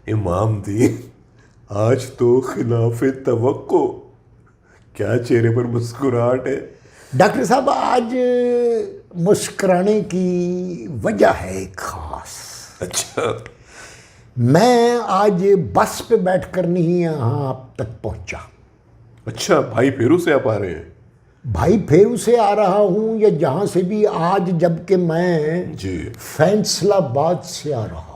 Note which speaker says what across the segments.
Speaker 1: امام دین آج تو خلاف توقع، کیا چہرے پر مسکراہٹ ہے؟
Speaker 2: ڈاکٹر صاحب آج مسکرانے کی وجہ ہے ایک خاص۔
Speaker 1: اچھا،
Speaker 2: میں آج بس پہ بیٹھ کر نہیں یہاں آپ تک پہنچا۔
Speaker 1: اچھا، بھائی پھیرو سے آپ آ رہے ہیں؟
Speaker 2: بھائی پھیرو سے آ رہا ہوں یا جہاں سے بھی، آج جبکہ میں
Speaker 1: جی،
Speaker 2: فیصل آباد سے آ رہا ہوں۔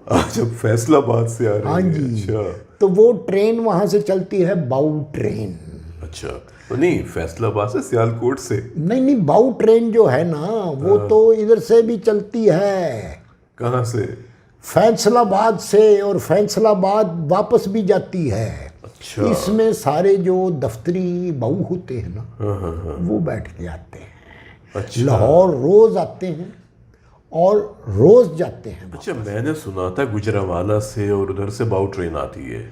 Speaker 1: آج اب فیصل آباد سے آ رہے ہیں؟
Speaker 2: ہاں جی،
Speaker 1: اچھا
Speaker 2: تو وہ ٹرین وہاں سے چلتی ہے باؤ ٹرین۔
Speaker 1: اچھا، نہیں فیصل آباد سے سیالکوٹ سے؟
Speaker 2: نہیں باؤ ٹرین جو ہے نا وہ تو ادھر سے بھی چلتی ہے،
Speaker 1: کہاں سے؟
Speaker 2: فیصل آباد سے، اور فیصل آباد واپس بھی جاتی ہے۔
Speaker 1: اچھا،
Speaker 2: اس میں سارے جو دفتری باؤ ہوتے ہیں نا وہ بیٹھ کے آتے ہیں،
Speaker 1: اچھا
Speaker 2: لاہور روز آتے ہیں اور روز جاتے ہیں۔
Speaker 1: اچھا، میں نے سنا تھا گجرانوالہ سے اور ادھر سے باؤ ٹرین آتی ہے۔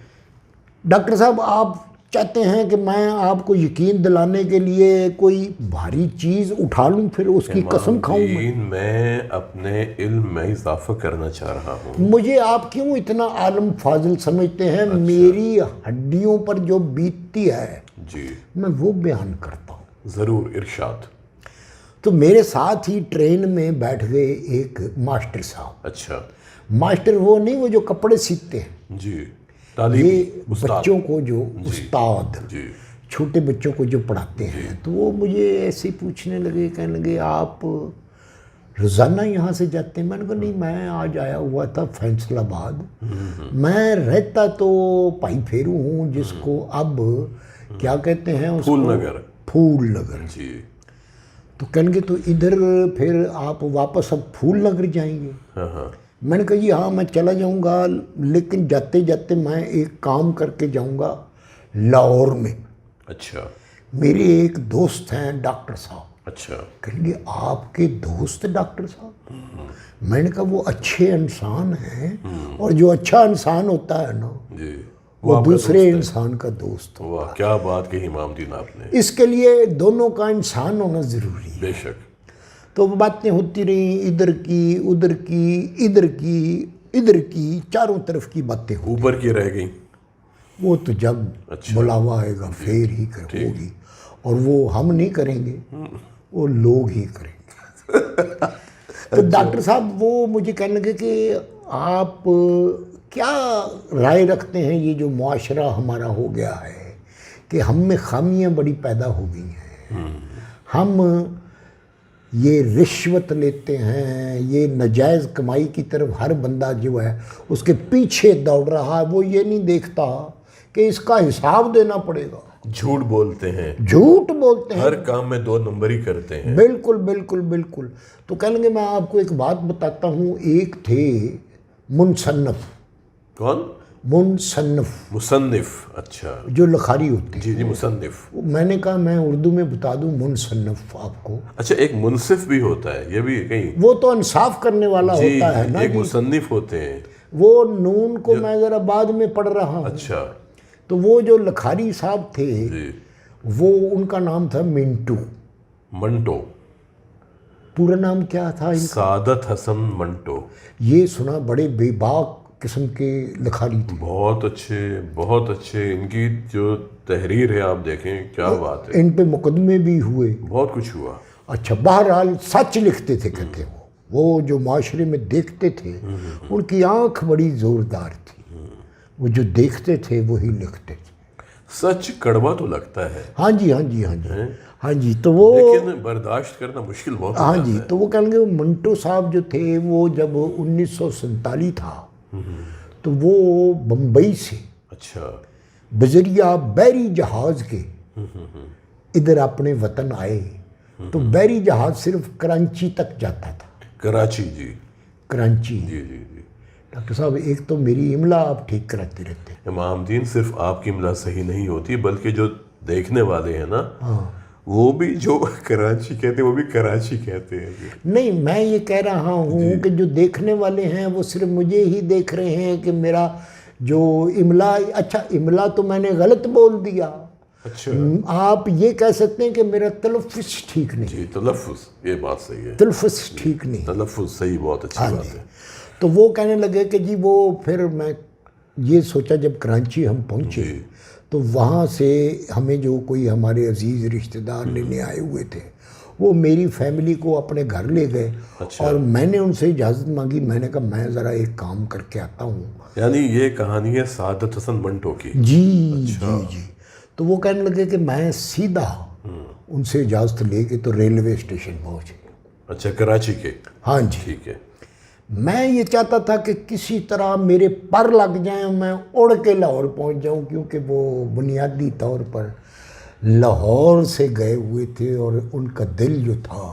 Speaker 2: ڈاکٹر صاحب آپ چاہتے ہیں کہ میں آپ کو یقین دلانے کے لیے کوئی بھاری چیز اٹھا لوں پھر اس کی قسم کھاؤں میں؟
Speaker 1: میں اپنے علم میں اضافہ کرنا چاہ رہا ہوں۔
Speaker 2: مجھے آپ کیوں اتنا عالم فاضل سمجھتے ہیں؟ میری ہڈیوں پر جو بیتتی ہے
Speaker 1: جی
Speaker 2: میں وہ بیان کرتا ہوں۔
Speaker 1: ضرور، ارشاد۔
Speaker 2: تو میرے ساتھ ہی ٹرین میں بیٹھ گئے ایک ماسٹر صاحب۔
Speaker 1: اچھا
Speaker 2: ماسٹر وہ نہیں، وہ جو کپڑے سیتے ہیں،
Speaker 1: جی، تعلیمی
Speaker 2: یہ بچوں کو جو استاد
Speaker 1: جی
Speaker 2: چھوٹے بچوں کو جو پڑھاتے ہیں، تو وہ مجھے ایسے ہی پوچھنے لگے، کہنے لگے آپ روزانہ یہاں سے جاتے ہیں؟ میں نے کہا نہیں، میں آج آیا ہوا تھا فیصل آباد، میں رہتا تو بھائی پھیرو ہوں، جس کو اب کیا کہتے ہیں اس کو؟
Speaker 1: پھول نگر۔
Speaker 2: پھول نگر۔
Speaker 1: جی،
Speaker 2: تو کہیں گے تو ادھر پھر آپ واپس اب پھول نگر جائیں گے؟
Speaker 1: ہاں
Speaker 2: میں نے کہا جی ہاں میں چلا جاؤں گا، لیکن جاتے جاتے میں ایک کام کر کے جاؤں گا لاہور میں۔
Speaker 1: اچھا
Speaker 2: میرے ایک دوست ہیں ڈاکٹر صاحب۔
Speaker 1: اچھا،
Speaker 2: کہیں گے آپ کے دوست ڈاکٹر صاحب؟ میں نے کہا وہ اچھے انسان ہیں، اور جو اچھا انسان ہوتا ہے نا
Speaker 1: جی،
Speaker 2: وہ
Speaker 1: آپ کا
Speaker 2: دوسرے
Speaker 1: دوست ہے؟
Speaker 2: انسان کا دوست ہو۔
Speaker 1: واہ، کیا بات کہی امام دین آپ نے۔
Speaker 2: اس کے لیے دونوں کا انسان ہونا ضروری ہے۔
Speaker 1: بے شک۔
Speaker 2: تو باتیں ہوتی رہیں، ادھر کی ادھر کی ادھر کی ادھر کی، چاروں طرف کی باتیں ہوتی۔
Speaker 1: اوپر کی رہ گئی؟
Speaker 2: وہ تو جب
Speaker 1: اچھا،
Speaker 2: بلاوا آئے گا پھر ہی ہوگی، اور وہ ہم نہیں کریں گے، وہ لوگ ہی کریں گے۔ تو ڈاکٹر صاحب وہ مجھے کہنے لگے کہ آپ کیا رائے رکھتے ہیں، یہ جو معاشرہ ہمارا ہو گیا ہے کہ ہم میں خامیاں بڑی پیدا ہو گئی ہیں، ہم یہ رشوت لیتے ہیں، یہ ناجائز کمائی کی طرف ہر بندہ جو ہے اس کے پیچھے دوڑ رہا ہے، وہ یہ نہیں دیکھتا کہ اس کا حساب دینا پڑے گا۔
Speaker 1: جھوٹ بولتے ہیں،
Speaker 2: جھوٹ بولتے ہیں،
Speaker 1: ہر کام میں 2 نمبری کرتے ہیں۔
Speaker 2: بالکل بالکل بالکل۔ تو کہیں گے میں آپ کو ایک بات بتاتا ہوں، ایک تھے منصنف۔
Speaker 1: کون؟
Speaker 2: منصنف،
Speaker 1: مصنف؟ اچھا
Speaker 2: جو لکھاری ہوتے
Speaker 1: جی جی، مصنف۔
Speaker 2: ہیں۔ میں نے کہا میں اردو میں بتا دوں منصنف آپ کو۔
Speaker 1: اچھا، ایک منصف بھی ہوتا ہے، یہ بھی کہیں؟
Speaker 2: وہ تو انصاف کرنے والا
Speaker 1: جی،
Speaker 2: ہوتا ہے نا
Speaker 1: ایک
Speaker 2: جی۔
Speaker 1: مصنف ہوتے ہیں۔
Speaker 2: وہ نون کو میں ذرا بعد میں پڑھ رہا ہوں۔
Speaker 1: اچھا
Speaker 2: تو وہ جو لکھاری صاحب تھے،
Speaker 1: جی،
Speaker 2: وہ ان کا نام تھا منٹو۔
Speaker 1: منٹو؟
Speaker 2: پورا نام کیا تھا ان کا؟
Speaker 1: سعادت حسن منٹو۔
Speaker 2: یہ سنا، بڑے بے باک قسم کے لکھاری تھے،
Speaker 1: بہت اچھے، بہت اچھے۔ ان کی جو تحریر ہے آپ دیکھیں، کیا بات ہے،
Speaker 2: ان پہ مقدمے بھی ہوئے۔
Speaker 1: بہت کچھ ہوا۔
Speaker 2: اچھا، بہرحال سچ لکھتے تھے کہتے وہ جو معاشرے میں دیکھتے تھے، ان کی آنکھ بڑی زوردار تھی، وہ جو دیکھتے تھے وہی لکھتے تھے۔
Speaker 1: سچ کڑوا تو لگتا ہے،
Speaker 2: ہاں جی ہاں جی ہاں جی ہاں جی۔ تو وہ
Speaker 1: لیکن برداشت کرنا مشکل بہت
Speaker 2: ہاں
Speaker 1: ہوتا
Speaker 2: جی،
Speaker 1: ہے۔
Speaker 2: تو وہ کہیں گے منٹو صاحب جو تھے، وہ جب 1947 تھا تو وہ بمبئی سے
Speaker 1: اچھا
Speaker 2: بذریعہ بحری جہاز کے ادھر اپنے وطن آئے، تو بحری جہاز صرف کرانچی تک جاتا تھا۔
Speaker 1: کراچی؟ جی
Speaker 2: کرانچی۔
Speaker 1: جی جی جی۔
Speaker 2: ڈاکٹر صاحب ایک تو میری املا آپ ٹھیک کراتے رہتے ہیں۔
Speaker 1: امام دین، صرف آپ کی املا صحیح نہیں ہوتی، بلکہ جو دیکھنے والے ہیں نا،
Speaker 2: ہاں،
Speaker 1: وہ بھی جو کراچی کہتے ہیں وہ بھی کراچی کہتے ہیں۔
Speaker 2: نہیں میں یہ کہہ رہا ہوں کہ جو دیکھنے والے ہیں وہ صرف مجھے ہی دیکھ رہے ہیں کہ میرا جو املا، اچھا املا تو میں نے غلط بول دیا،
Speaker 1: اچھا
Speaker 2: آپ یہ کہہ سکتے ہیں کہ میرا تلفظ ٹھیک نہیں،
Speaker 1: جی، تلفظ، یہ بات صحیح ہے،
Speaker 2: تلفظ ٹھیک نہیں۔
Speaker 1: تلفظ صحیح، بہت اچھی بات ہے۔
Speaker 2: تو وہ کہنے لگے کہ جی وہ پھر میں یہ سوچا جب کراچی ہم پہنچے تو وہاں سے ہمیں جو کوئی ہمارے عزیز رشتہ دار لینے آئے ہوئے تھے وہ میری فیملی کو اپنے گھر لے گئے، اور میں نے ان سے اجازت مانگی، میں نے کہا میں ذرا ایک کام کر کے آتا ہوں۔
Speaker 1: یعنی یہ کہانی ہے سعادت حسن منٹو کی؟
Speaker 2: جی جی۔ تو وہ کہنے لگے کہ میں سیدھا ان سے اجازت لے کے تو ریلوے اسٹیشن پہنچ گیا۔
Speaker 1: اچھا، کراچی کے؟
Speaker 2: ہاں جی۔
Speaker 1: ٹھیک ہے۔
Speaker 2: میں یہ چاہتا تھا کہ کسی طرح میرے پر لگ جائیں، میں اڑ کے لاہور پہنچ جاؤں، کیونکہ وہ بنیادی طور پر لاہور سے گئے ہوئے تھے اور ان کا دل جو تھا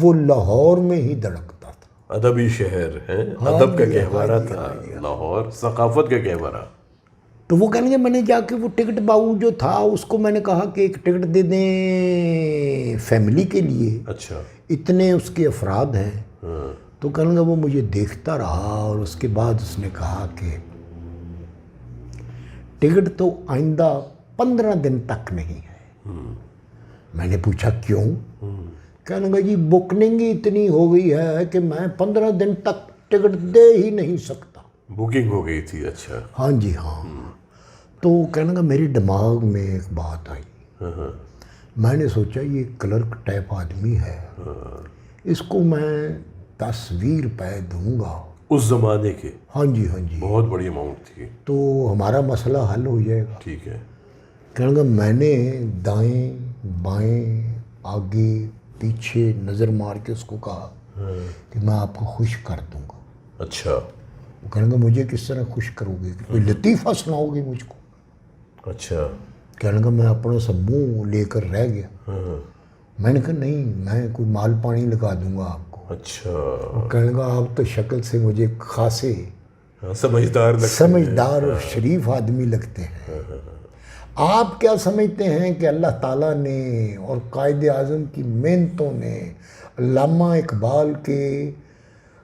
Speaker 2: وہ لاہور میں ہی دھڑکتا تھا۔
Speaker 1: ادبی شہر ہے، ادب کا گہوارہ تھا لاہور، ثقافت کا گہوارہ۔
Speaker 2: تو وہ کہنے گے میں نے جا کے وہ ٹکٹ باؤ جو تھا اس کو میں نے کہا کہ ایک ٹکٹ دے دیں فیملی کے لیے،
Speaker 1: اچھا،
Speaker 2: اتنے اس کے افراد ہیں۔ تو کہنے گا وہ مجھے دیکھتا رہا، اور اس کے بعد اس نے کہا کہ ٹکٹ تو آئندہ 15 دن تک نہیں ہے۔ میں نے پوچھا کیوں؟ کہنے گا جی بکنگ ہی اتنی ہو گئی ہے کہ میں 15 دن تک ٹکٹ دے ہی نہیں سکتا۔
Speaker 1: بکنگ ہو گئی تھی؟ اچھا،
Speaker 2: ہاں جی ہاں۔ تو کہنے گا میرے دماغ میں ایک بات آئی، میں نے سوچا یہ کلرک ٹائپ آدمی ہے، اس کو میں 10-20 روپے دوں گا
Speaker 1: اس زمانے کے؟
Speaker 2: ہاں جی ہاں جی،
Speaker 1: بہت بڑی اماؤنٹ تھی۔
Speaker 2: تو ہمارا مسئلہ حل ہو جائے گا۔
Speaker 1: ٹھیک ہے۔
Speaker 2: کہنے گا میں نے دائیں بائیں آگے پیچھے نظر مار کے اس کو کہا کہ میں آپ کو خوش کر دوں گا۔
Speaker 1: اچھا۔
Speaker 2: وہ کہنے گا مجھے کس طرح خوش کرو گے؟ کوئی لطیفہ سناؤ گے مجھ کو؟
Speaker 1: اچھا۔
Speaker 2: کہنے گا میں اپنا سا منہ لے کر رہ گیا۔ میں نے کہا نہیں، میں کوئی مال پانی لگا دوں گا آپ کو۔
Speaker 1: اچھا۔
Speaker 2: وہ کہنے گا آپ تو شکل سے مجھے خاصے
Speaker 1: سمجھدار
Speaker 2: اور شریف آدمی لگتے ہیں، آپ کیا سمجھتے ہیں کہ اللہ تعالیٰ نے اور قائد اعظم کی محنتوں نے علامہ اقبال کے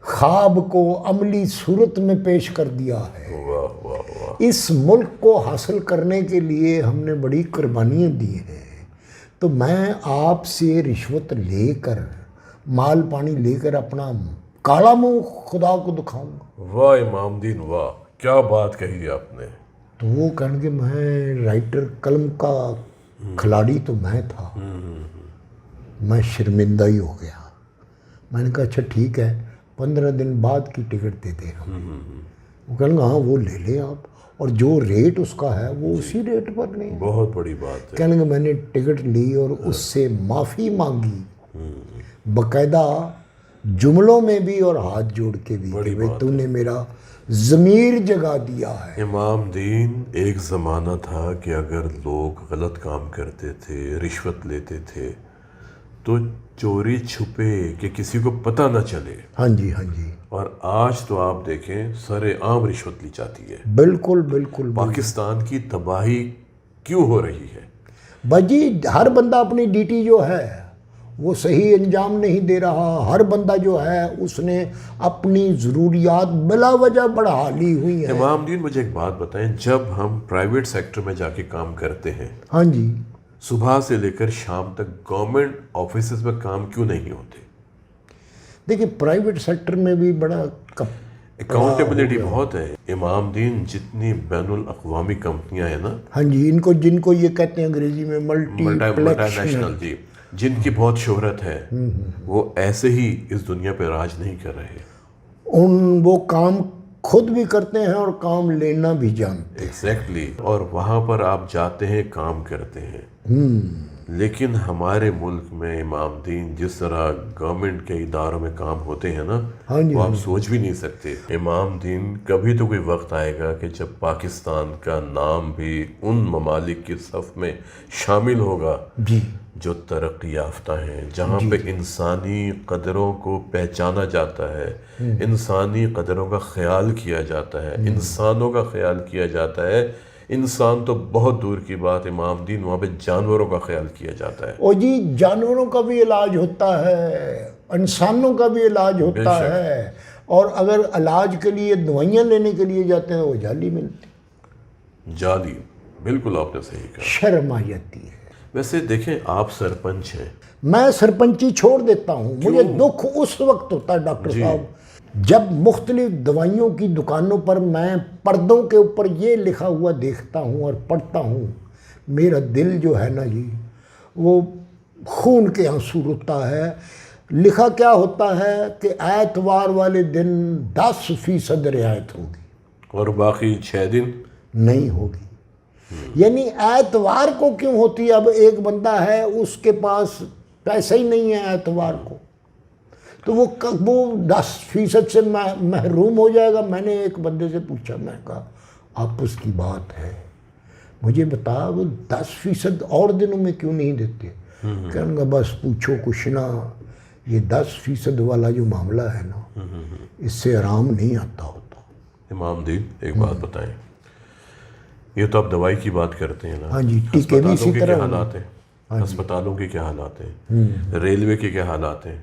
Speaker 2: خواب کو عملی صورت میں پیش کر دیا ہے؟
Speaker 1: واہ واہ واہ۔
Speaker 2: اس ملک کو حاصل کرنے کے لیے ہم نے بڑی قربانیاں دی ہیں، تو میں آپ سے رشوت لے کر مال پانی لے کر اپنا کالا منہ خدا کو دکھاؤں گا؟
Speaker 1: واہ امام دین واہ، کیا بات کہی آپ نے۔
Speaker 2: تو وہ کہنے کہ میں رائٹر قلم کا کھلاڑی تو میں تھا، میں شرمندہ ہی ہو گیا۔ میں نے کہا اچھا ٹھیک ہے، 15 دن بعد کی ٹکٹ دے دیں ہم۔ وہ کہنے گا ہاں وہ لے لیں آپ، اور جو ریٹ اس کا ہے وہ اسی ریٹ پر لیں۔
Speaker 1: بہت بڑی بات ہے۔
Speaker 2: کہنے گا میں نے ٹکٹ لی اور اس سے معافی مانگی، باقاعدہ جملوں میں بھی اور ہاتھ جوڑ کے بھی، کہ بھائی تو نے میرا ضمیر جگا دیا ہے۔
Speaker 1: امام دین، ایک زمانہ تھا کہ اگر لوگ غلط کام کرتے تھے، رشوت لیتے تھے، تو چوری چھپے کہ کسی کو پتہ نہ چلے۔
Speaker 2: ہاں جی ہاں جی۔
Speaker 1: اور آج تو آپ دیکھیں سر عام رشوت لی جاتی ہے۔
Speaker 2: بالکل بالکل۔
Speaker 1: پاکستان کی تباہی کیوں ہو رہی ہے؟
Speaker 2: بجی ہر بندہ اپنی ڈیوٹی جو ہے وہ صحیح انجام نہیں دے رہا، ہر بندہ جو ہے اس نے اپنی ضروریات بلا وجہ بڑھا لی ہوئی ہیں۔
Speaker 1: امام دین مجھے ایک بات بتائیں، جب ہم پرائیویٹ سیکٹر میں جا کے کام کرتے ہیں،
Speaker 2: ہاں جی،
Speaker 1: صبح سے لے کر شام تک گورنمنٹ آفیسز میں کام کیوں نہیں ہوتے؟
Speaker 2: دیکھیں پرائیویٹ سیکٹر میں بھی بڑا
Speaker 1: اکاؤنٹیبلٹی بہت ہے امام دین، جتنی بین الاقوامی کمپنیاں ہیں نا،
Speaker 2: ہاں جی، جن کو یہ کہتے ہیں انگریزی میں ملٹی
Speaker 1: نیشنل، جی، جن کی بہت شہرت ہے، وہ ایسے ہی اس دنیا پہ راج نہیں کر رہے۔
Speaker 2: وہ کام خود بھی کرتے ہیں اور کام لینا بھی جانتے ہیں۔
Speaker 1: ایگزیکٹلی، اور وہاں پر آپ جاتے ہیں، کام کرتے ہیں۔ لیکن ہمارے ملک میں امام دین جس طرح گورنمنٹ کے اداروں میں کام ہوتے ہیں نا، وہ آپ سوچ بھی نہیں سکتے۔ امام دین، کبھی تو کوئی وقت آئے گا کہ جب پاکستان کا نام بھی ان ممالک کی صف میں شامل ہوگا
Speaker 2: جی،
Speaker 1: جو ترقی یافتہ ہیں، جہاں پہ انسانی قدروں کو پہچانا جاتا ہے، انسانی قدروں کا خیال کیا جاتا ہے، انسانوں کا خیال کیا جاتا ہے۔ انسان تو بہت دور کی بات، امام دین، وہاں پہ جانوروں کا خیال کیا جاتا ہے۔
Speaker 2: اور جی جانوروں کا بھی علاج ہوتا ہے، انسانوں کا بھی علاج ہوتا ہے، اور اگر علاج کے لیے دوائیاں لینے کے لیے جاتے ہیں وہ جعلی ملتی،
Speaker 1: جعلی، بالکل آپ نے صحیح کہا۔
Speaker 2: شرم آ جاتی ہے۔
Speaker 1: ویسے دیکھیں، آپ سرپنچ ہیں۔
Speaker 2: میں سرپنچی چھوڑ دیتا ہوں، مجھے دکھ اس وقت ہوتا ہے ڈاکٹر صاحب جب مختلف دوائیوں کی دکانوں پر میں پردوں کے اوپر یہ لکھا ہوا دیکھتا ہوں اور پڑھتا ہوں، میرا دل جو ہے نا جی وہ خون کے آنسو روتا ہے۔ لکھا کیا ہوتا ہے کہ اتوار والے دن 10% رعایت ہوگی
Speaker 1: اور باقی 6 دن
Speaker 2: نہیں ہوگی۔ یعنی اتوار کو کیوں ہوتی ہے؟ اب ایک بندہ ہے اس کے پاس پیسہ ہی نہیں ہے اتوار کو، تو وہ 10% سے محروم ہو جائے گا۔ میں نے ایک بندے سے پوچھا، میں کہا آپس کی بات ہے، مجھے بتا وہ 10% اور دنوں میں کیوں نہیں دیتے؟ کہنے گا بس پوچھو کچھ نہ، یہ 10% والا جو معاملہ ہے نا اس سے آرام نہیں آتا ہوتا۔
Speaker 1: امام دین ایک بات بتائیں، یہ تو آپ دوائی کی بات کرتے ہیں نا،
Speaker 2: ہاں جی، ٹیکے بھی اسی
Speaker 1: ہسپتالوں کے کیا
Speaker 2: طرح
Speaker 1: حالات ہیں؟ ہسپتالوں کے کیا حالات ہیں؟ ریلوے کے کیا حالات ہیں؟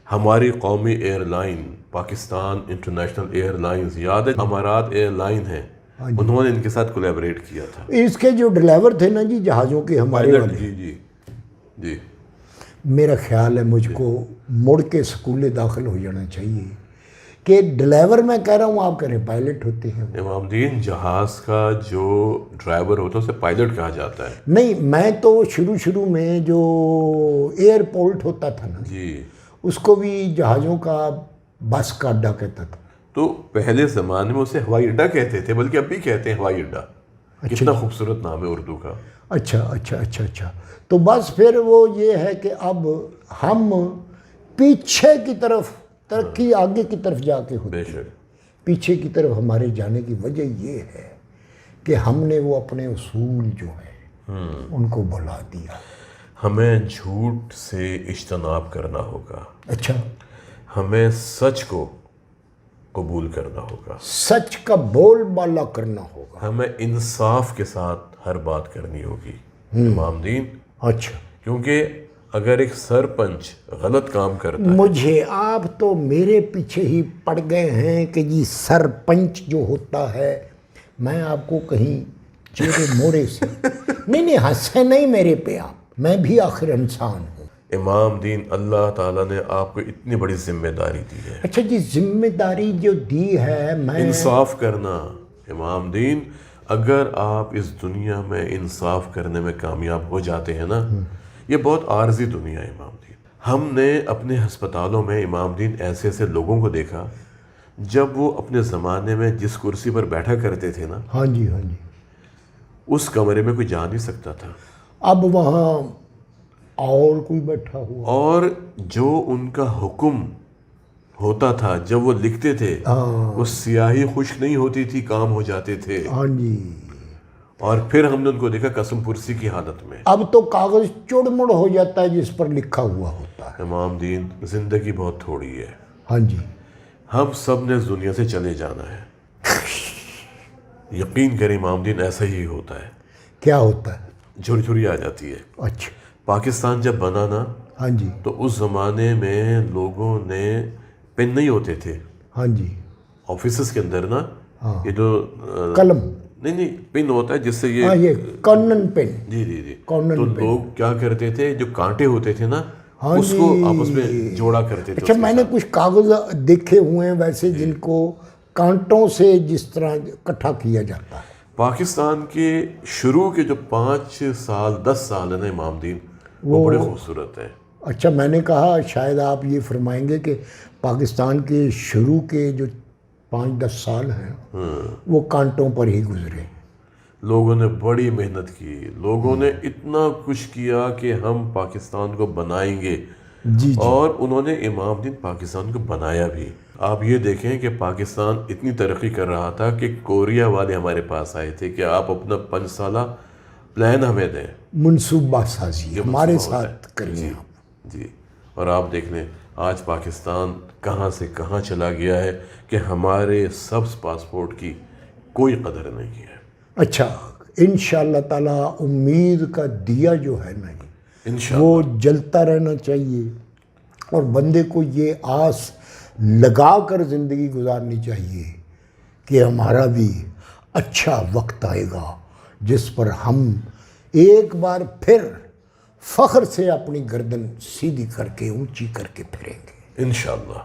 Speaker 1: ہماری قومی air line Pakistan international air lines, یاد ہے امارات ایئر لائن ہے، انہوں نے ان کے ساتھ کولیبریٹ کیا تھا۔
Speaker 2: اس کے جو ڈرائیور تھے نا جی جہازوں کے ہمارے والے،
Speaker 1: جی جی جی،
Speaker 2: میرا خیال ہے مجھ کو مڑ کے اسکولے داخل ہو جانا چاہیے کہ ڈرائیور میں کہہ رہا ہوں، آپ کہہ رہے ہیں پائلٹ ہوتے ہیں۔
Speaker 1: امام دین جہاز کا جو ڈرائیور ہوتا ہے اسے پائلٹ کہا جاتا ہے۔
Speaker 2: نہیں، میں تو شروع میں جو ایئرپورٹ ہوتا تھا نا
Speaker 1: جی،
Speaker 2: اس کو بھی جہازوں کا بس کا اڈا کہتا تھا۔
Speaker 1: تو پہلے زمانے میں اسے ہوائی اڈا کہتے تھے، بلکہ اب بھی کہتے ہیں ہوائی اڈا۔ کتنا خوبصورت نام ہے اردو کا۔
Speaker 2: اچھا، تو بس پھر وہ یہ ہے کہ اب ہم پیچھے کی طرف ترقی آگے کی طرف جا کے ہوتی
Speaker 1: بے
Speaker 2: ہے۔
Speaker 1: شک
Speaker 2: پیچھے کی طرف ہمارے جانے کی وجہ یہ ہے کہ ہم نے وہ اپنے اصول جو ہیں ان کو بھلا دیا۔
Speaker 1: ہمیں جھوٹ سے اجتناب کرنا ہوگا،
Speaker 2: اچھا،
Speaker 1: ہمیں سچ کو قبول کرنا ہوگا،
Speaker 2: سچ کا بول بالا کرنا ہوگا۔
Speaker 1: ہمیں انصاف کے ساتھ ہر بات کرنی ہوگی امام دین۔
Speaker 2: اچھا،
Speaker 1: کیونکہ اگر ایک سرپنچ غلط کام کرتا ہے،
Speaker 2: مجھے آپ تو میرے پیچھے ہی پڑ گئے ہیں کہ جی سرپنچ جو ہوتا ہے، میں آپ کو کہیں چہرے موڑے سے نہیں ہنسے نہیں میرے پہ آپ، میں بھی آخر انسان ہوں۔
Speaker 1: امام دین اللہ تعالیٰ نے آپ کو اتنی بڑی ذمہ داری دی ہے،
Speaker 2: اچھا جی، ذمہ داری جو دی ہے، میں
Speaker 1: انصاف کرنا۔ امام دین اگر آپ اس دنیا میں انصاف کرنے میں کامیاب ہو جاتے ہیں نا، یہ بہت عارضی دنیا ہے امام دین۔ ہم نے اپنے ہسپتالوں میں امام دین ایسے ایسے لوگوں کو دیکھا، جب وہ اپنے زمانے میں جس کرسی پر بیٹھا کرتے تھے نا،
Speaker 2: ہاں جی،
Speaker 1: اس کمرے میں کوئی جا نہیں سکتا تھا،
Speaker 2: اب وہاں اور کوئی بیٹھا ہوا،
Speaker 1: اور جو ان کا حکم ہوتا تھا جب وہ لکھتے تھے وہ سیاہی خشک نہیں ہوتی تھی، کام ہو جاتے تھے۔
Speaker 2: ہاں جی،
Speaker 1: اور پھر ہم نے ان کو دیکھا قسم پرسی کی حالت میں۔
Speaker 2: اب تو کاغذ چڑ مڑ ہو جاتا ہے جس پر لکھا ہوا ہوتا ہے۔
Speaker 1: امام دین زندگی بہت تھوڑی ہے،
Speaker 2: ہاں جی،
Speaker 1: ہم سب نے اس دنیا سے چلے جانا ہے، یقین کریں امام دین ایسا ہی ہوتا ہے،
Speaker 2: کیا ہوتا ہے؟
Speaker 1: جھرجھری آ جاتی ہے۔
Speaker 2: اچھا،
Speaker 1: پاکستان جب بنا نا
Speaker 2: ہاں جی،
Speaker 1: تو اس زمانے میں لوگوں نے پن نہیں ہوتے تھے
Speaker 2: ہاں جی،
Speaker 1: آفیسز کے اندر نا، یہ جو
Speaker 2: قلم،
Speaker 1: نہیں پن ہوتا ہے جس سے
Speaker 2: ہاں، یہ کارنن پین،
Speaker 1: جی
Speaker 2: کارنن
Speaker 1: تو
Speaker 2: پین۔
Speaker 1: لوگ کیا کرتے تھے، جو کانٹے ہوتے تھے نا
Speaker 2: ہاں
Speaker 1: اس کو
Speaker 2: جی،
Speaker 1: آپس میں جوڑا کرتے تھے۔
Speaker 2: اچھا، میں نے کچھ کاغذ دیکھے ہوئے ہیں ویسے جن کو کانٹوں سے جس طرح اکٹھا کیا جاتا ہے۔
Speaker 1: پاکستان کے شروع کے جو 5 سال 10 سال ہیں نا امام دین، وہ بڑے خوبصورت ہیں۔
Speaker 2: اچھا، میں نے کہا شاید آپ یہ فرمائیں گے کہ پاکستان کے شروع کے جو 5-10 سال ہیں وہ کانٹوں پر ہی گزرے۔
Speaker 1: لوگوں نے بڑی محنت کی، لوگوں نے اتنا کچھ کیا کہ ہم پاکستان کو بنائیں گے،
Speaker 2: جی،
Speaker 1: اور انہوں نے امام دین پاکستان کو بنایا بھی۔ آپ یہ دیکھیں کہ پاکستان اتنی ترقی کر رہا تھا کہ کوریا والے ہمارے پاس آئے تھے کہ آپ اپنا 5 سالہ پلان ہمیں دیں،
Speaker 2: منصوبہ سازی ہمارے ساتھ کریں آپ۔
Speaker 1: جی، اور آپ دیکھ لیں آج پاکستان کہاں سے کہاں چلا گیا ہے کہ ہمارے سبز پاسپورٹ کی کوئی قدر نہیں ہے۔
Speaker 2: اچھا، انشاءاللہ تعالیٰ امید کا دیا جو ہے نا
Speaker 1: انشاءاللہ
Speaker 2: وہ جلتا رہنا چاہیے، اور بندے کو یہ آس لگا کر زندگی گزارنی چاہیے کہ ہمارا بھی اچھا وقت آئے گا جس پر ہم ایک بار پھر فخر سے اپنی گردن سیدھی کر کے اونچی کر کے پھریں گے۔
Speaker 1: انشاءاللہ۔